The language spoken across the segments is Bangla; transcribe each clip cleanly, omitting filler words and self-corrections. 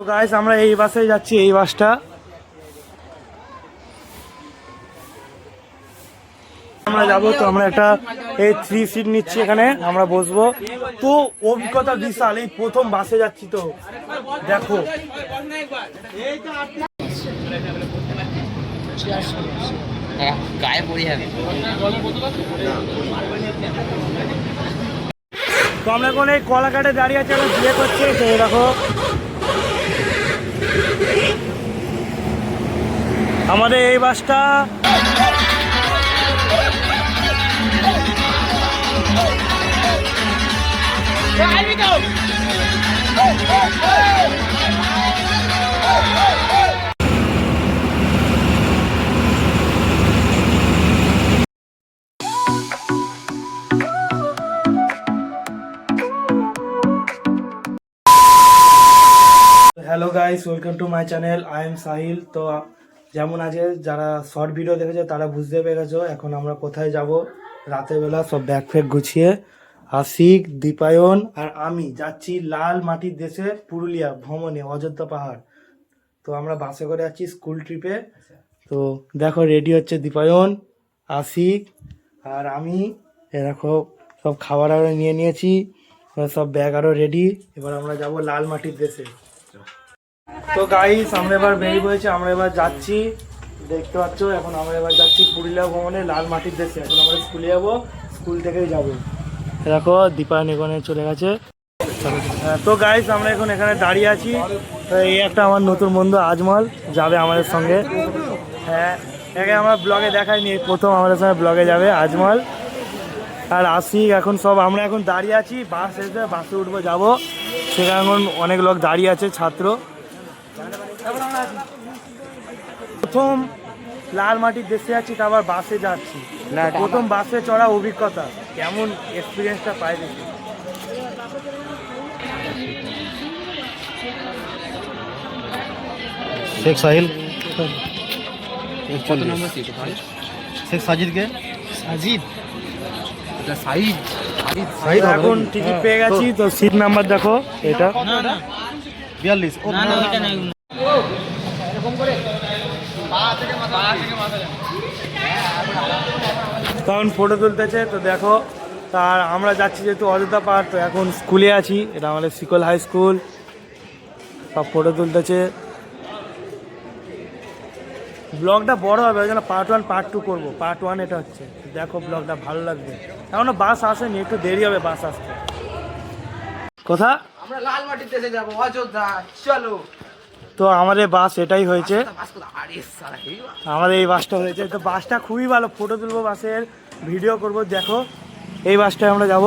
তো গাইস আমরা এই বাসে যাচ্ছি, এই বাসটা আমরা যাবো। তো আমরা একটা এই 3 সিট নিচ্ছি, এখানে আমরা বসবো। তো অভিজ্ঞতা বিশাল, এই প্রথম বাসে যাচ্ছি। তো দেখো গায়ে পড়ে যাবে। তো আমরা এখন এই কলাঘাটে দাঁড়িয়ে আছি, আমরা বিয়ে করছি। তো দেখো আমাদের এই বাসটা hello guys, welcome to my channel. I am Sahil. তো যেমন আছে, যারা শর্ট ভিডিও দেখেছে তারা বুঝতে পেরেছো এখন আমরা কোথায় যাব। রাতের বেলা সব ব্যাগ ফ্যাগ গুছিয়ে আশিক, দীপায়ন আর আমি যাচ্ছি লাল মাটির দেশে পুরুলিয়া ভ্রমণে, অযোধ্যা পাহাড়। তো আমরা বাসে করে যাচ্ছি স্কুল ট্রিপে। তো দেখো রেডি হচ্ছে দীপায়ন, আশিক আর আমি। দেখো সব খাবার আরও নিয়ে নিয়েছি, সব ব্যাগ আরও রেডি। এবার আমরা যাব লাল মাটির দেশে। তো গাইস আমরা এবার বেরিয়ে পড়েছি, আমরা এবার যাচ্ছি, দেখতে পাচ্ছ। এখন আমরা এবার যাচ্ছি পুরুলিয়া ভ্রমণে, লাল মাটির দেশে। এখন আমরা স্কুলে যাবো, স্কুল থেকেই যাবো। দেখো দীপায়ন এখানে চলে গেছে। তো গাইস আমরা এখন এখানে দাঁড়িয়ে আছি। এই একটা আমার নতুন বন্ধু আজমল যাবে আমাদের সঙ্গে। হ্যাঁ, একে আমার ব্লগে দেখাইনি, এই প্রথম আমাদের সঙ্গে ব্লগে যাবে আজমল আর আশিক। এখন সব আমরা এখন দাঁড়িয়ে আছি, বাস এসে বাসে উঠবো, যাবো। সেখানে এখন অনেক লোক দাঁড়িয়ে আছে, ছাত্র। প্রথম লাল মাটির দেশে যাচ্ছি, তারপর বাসে যাচ্ছি। প্রথম বাসে চড়া অভিজ্ঞতা কেমন, এক্সপিরিয়েন্সটা পাই দেখি। শেখ সাহিল, শেখ সাজিদকে সাজিদ, সাহিদ সাহিদ এখন টিকিট পেয়ে গেছি। তো সিট নাম্বার দেখো, এটা 42। তখন ফটো তুলতেছে। তো দেখো, তার আমরা যাচ্ছি যেহেতু অযোধ্যা পাহাড়। তো এখন স্কুলে আছি, এটা আমাদের শিকল হাই স্কুল। সব ফটো তুলতেছে। ব্লগটা বড় হবে, ওই জন্য পার্ট 1 পার্ট 2 করবো। পার্ট 1 এটা হচ্ছে। দেখো ব্লগটা ভালো লাগবে, এখনো বাস আসেনি, একটু দেরি হবে বাস আসতে। কোথা আমরা লাল মাটির দেশে যাবো, অযোধ্যা। চলো। তো আমাদের বাস এটাই হয়েছে, আরে সারা আমাদের এই বাসটা হয়েছে। তো বাসটা খুবই ভালো, ফটো তুলবো, বাসের ভিডিও করব। দেখো এই বাসটায় আমরা যাব।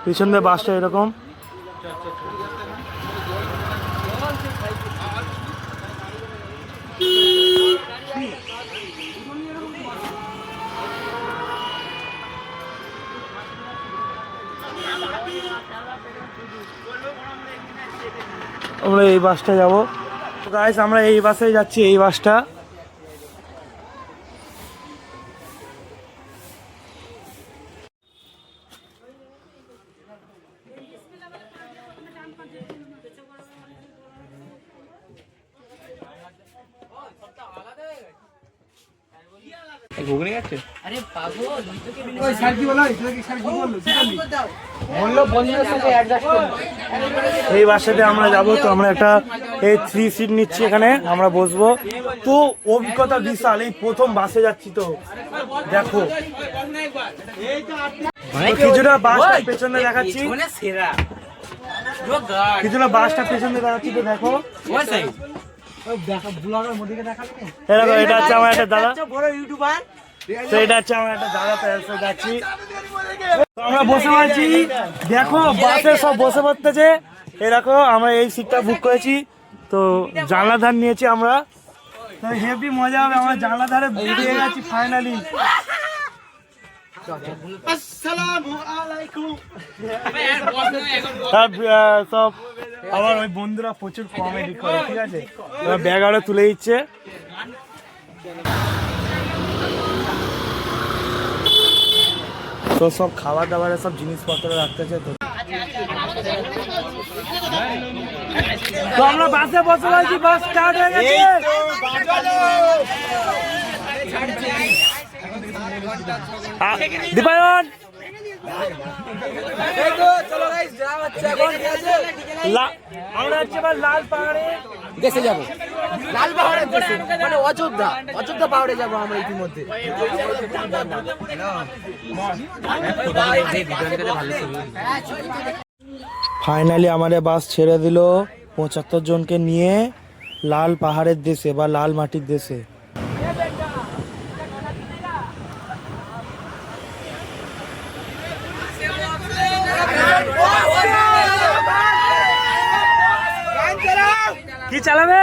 পিছন দিয়ে বাসটা এরকম। আমরা এই বাসটা যাব। গাইস আমরা এই বাসে যাচ্ছি, এই বাসটা। ঘুগনি আছে। আরে পাগল, ওই স্যার কি বললো, স্যার কি বললো, বললো বন্ধুদের সাথে অ্যাডজাস্ট করো। এই বাসাতে আমরা যাব। তো আমরা একটা এই 3 সিট নিচ্ছি, এখানে আমরা বসবো। তো অভিজ্ঞতা বিশাল, এই প্রথম বাসে যাচ্ছি। তো দেখো কিছুটা বাসটা পেছনে দেখাচ্ছি, কিছুটা বাসটা পেছনে দেখাচ্ছি। তো দেখো এরকম, এটা হচ্ছে আমার একটা দাদা, বড় ইউটিউবার। তো এটা হচ্ছে আমার একটা দাদা, তো যাচ্ছি। তো আমরা বসে আছি, দেখো বাসে সব বসে পড়তেছে। এরকম আমরা এই সিটটা বুক করেছি। তো জানলা ধার নিয়েছি আমরা, তো হেভি মজা হবে। আমরা জানলা ধারে পেয়ে গেছি ফাইনালি। সব আমার ওই বন্ধুরা প্রচুর কমেডি করে, ঠিক আছে। ব্যাগ আরো তুলে দিচ্ছে। তো সব খাবার দাবারের সব জিনিসপত্র রাখতেছে। তো আমরা বাসে বসে আছি, বাস স্টার্ট হয়ে গেছে। দীপায়ন আমরা হচ্ছে এবার লাল পাহাড়ে দেশে যাবো, লাল পাহাড়ের দেশে, মানে অযোধ্যা, অযোধ্যা পাহাড়ে যাবো আমরা ইতিমধ্যে। ফাইনালি আমাদের বাস ছেড়ে দিল 75 জনকে নিয়ে লাল পাহাড়ের দেশে বা লাল মাটির দেশে। কি চালাবে?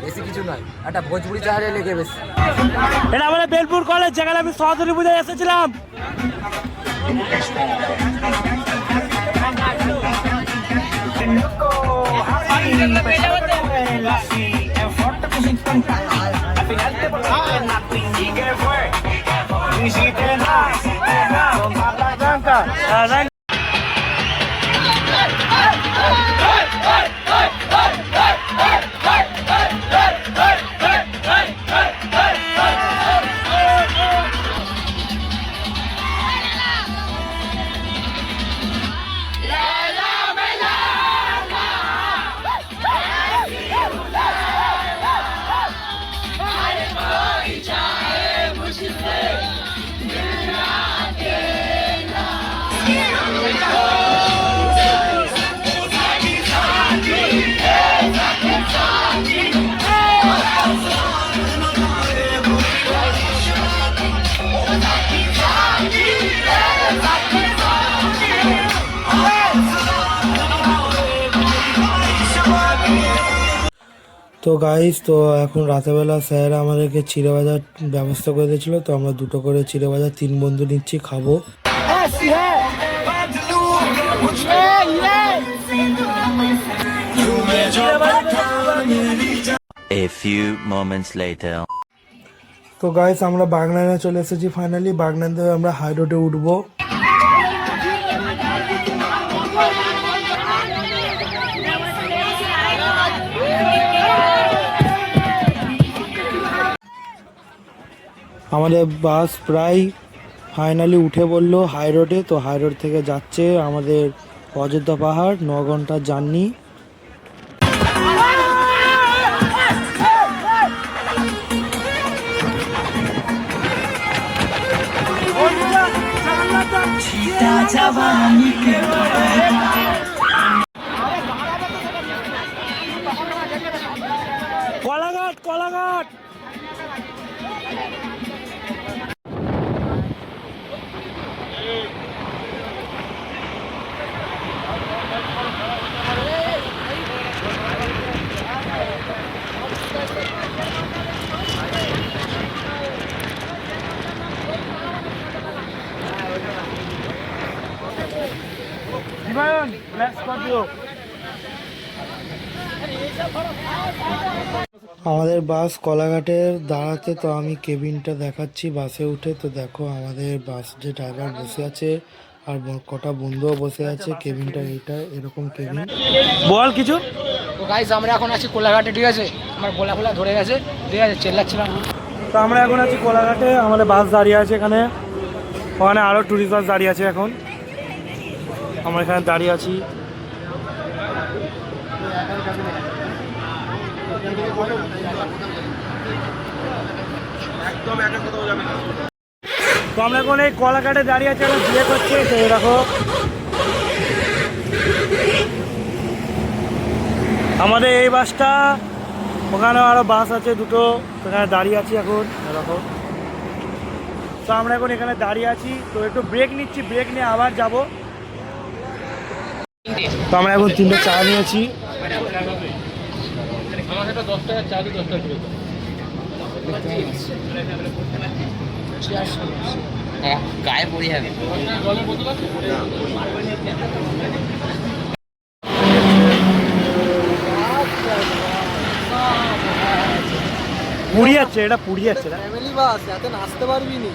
বেশি কিছু নয়, একটা ভোজপুরি চাহারে লেগে বেশি। এটা আমাদের বেলপুর কলেজ, যেখানে আমি সরস্বতী পূজায় এসেছিলাম। তো গাইস, তো এখন রাতেরবেলা স্যার আমাদেরকে চিড়ে ভাজার ব্যবস্থা করে দিয়েছিল। তো আমরা দুটো করে চিড়ে ভাজা 3 বন্ধু নিচ্ছি, খাবো। A few moments later. তো গাইস, আমরা বাগনানে চলে এসেছি ফাইনালি। বাগনান থেকে আমরা হাই রোডে উঠবো। আমাদের বাস প্রায় ফাইনালি উঠে পড়লো হাই রোডে। তো হাই রোড থেকে যাচ্ছে আমাদের অযোধ্যা পাহাড়, 9 ঘন্টার জার্নি। কলাঘাট, কলাঘাট। আমাদের বাস কলাঘাটে দাঁড়াতে। তো আমি কেবিনটা দেখাচ্ছি বাসে উঠে। তো দেখো আমাদের বাস যে ড্রাইভার বসে আছে আর কটা বন্ধুও বসে আছে। কেবিনটা এইটা এরকম কেবিন। বল কিছু। তো গাইস, আমরা এখন আছি কোলাঘাটে, ঠিক আছে? আমার গোলা ফোলা ধরে গেছে, ঠিক আছে, চেল্লাচ্ছিলাম। তো আমরা এখন আছি কোলাঘাটে, আমাদের বাস দাঁড়িয়ে আছে এখানে। ওখানে আরও ট্যুরিস্ট বাস দাঁড়িয়ে আছে। এখন আমরা এখানে দাঁড়িয়ে আছি। তো আমরা এখন এই কোলাঘাটে দাঁড়িয়ে আছি, এখন বিয়ে করছে। তো দেখো আমাদের এই বাসটা, ওখানে আরো বাস আছে দুটো, সেখানে দাঁড়িয়ে আছি এখন দেখো। তো আমরা এখন এখানে দাঁড়িয়ে আছি। তো একটু ব্রেক নিচ্ছি, ব্রেক নিয়ে আবার যাব। তো আমরা এখন 3টে চা নিয়েছি। গায়ে পড়ে যাবে। পুড়ি যাচ্ছে, এটা পুড়ি যাচ্ছে না। ফ্যামিলি বাস, এত নাচতে পারবি নি।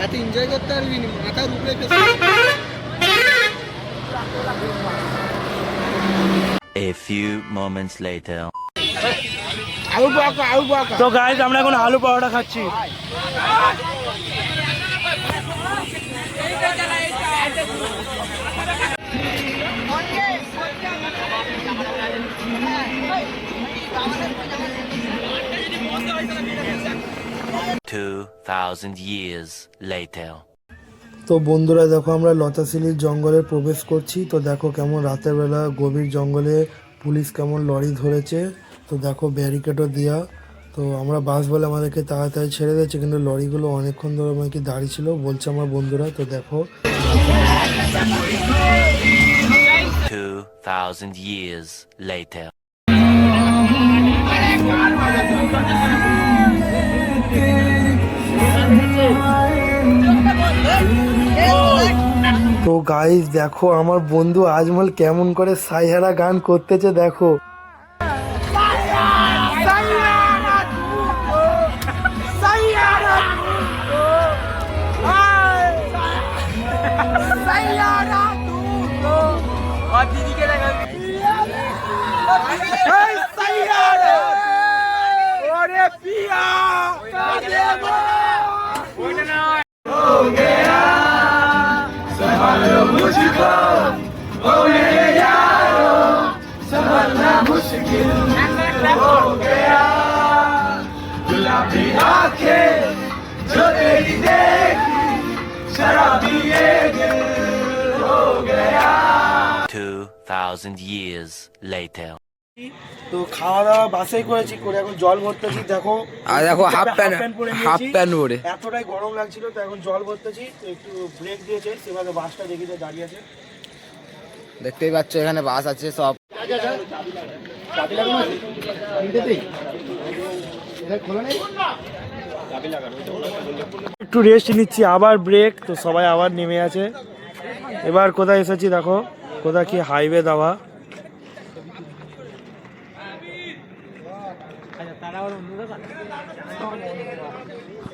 এত এনজয় করতে পারবি না মাথার উপরে A few moments later. তো গাইজ আমরা এখন আলু পরোটা খাচ্ছি। $2,000 years later. তো বন্ধুরা দেখো আমরা লতাশিলির জঙ্গলে প্রবেশ করছি। তো দেখো কেমন রাতের বেলা গভীর জঙ্গলে পুলিশ কেমন লরি ধরেছে। তো দেখো ব্যারিকেডও দেওয়া। তো আমরা বাস বলে আমাদেরকে তাড়াতাড়ি ছেড়ে দিয়েছে, কিন্তু লরিগুলো অনেকক্ষণ ধরে আমাকে দাঁড়িয়ে ছিল বলছে আমার বন্ধুরা। তো দেখো 2,000 years later. তো গাইজ দেখো আমার বন্ধু আজমল কেমন করে সাইহারা গান করতেছে দেখো। $2,000 years later. তো খাওয়া দাওয়া বাসেই করেছি, করে এখন জল ভরতেছি দেখো। আর দেখো হাফ প্যান্ট পরে হাফ নিয়েছি। প্যান্ট পরে এতটাই গরম লাগছিল তো এখন জল ভরতেছি। তো একটু ব্রেক দিয়েছে, সেভাবে বাসটা দেখিতে দাঁড়িয়ে আছে। দেখতেই পাচ্ছ এখানে বাস আছে সব। একটু রেস্ট নিচ্ছি, আবার ব্রেক। তো সবাই আবার নেমে আছে। এবার কোথায় এসেছি দেখো, কোথায় কি হাইওয়ে দেওয়া।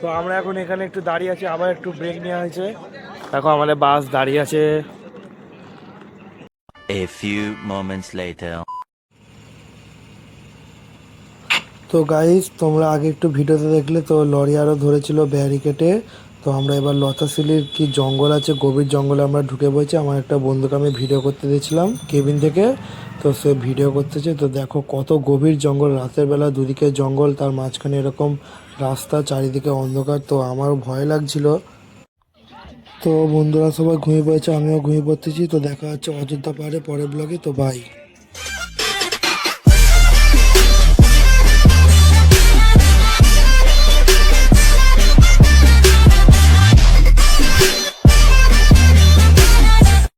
তো আমরা এখন এখানে একটু দাঁড়িয়ে আছি, আবার একটু ব্রেক নেওয়া হয়েছে। দেখো আমাদের বাস দাঁড়িয়ে আছে। A few moments later. তো গাইস তোমরা আগে একটু ভিডিওতে দেখলে তো লরি আরও ধরেছিল ব্যারিকেডে। তো আমরা এবার লতাশিলির কি জঙ্গল আছে, গভীর জঙ্গলে আমরা ঢুকে পড়েছি। আমার একটা বন্ধুকে আমি ভিডিও করতে দিয়েছিলাম কেবিন থেকে, তো সে ভিডিও করতেছে। তো দেখো কত গভীর জঙ্গল, রাতের বেলা দুদিকে জঙ্গল, তার মাঝখানে এরকম রাস্তা, চারিদিকে অন্ধকার। তো আমারও ভয় লাগছিল। তো বন্ধুরা সবাই ঘুমিয়ে পড়েছে, আমিও ঘুমিয়ে পড়তেছি। তো দেখা হচ্ছে অযোধ্যা পাহাড়ে পরের ব্লগে। তো বাই।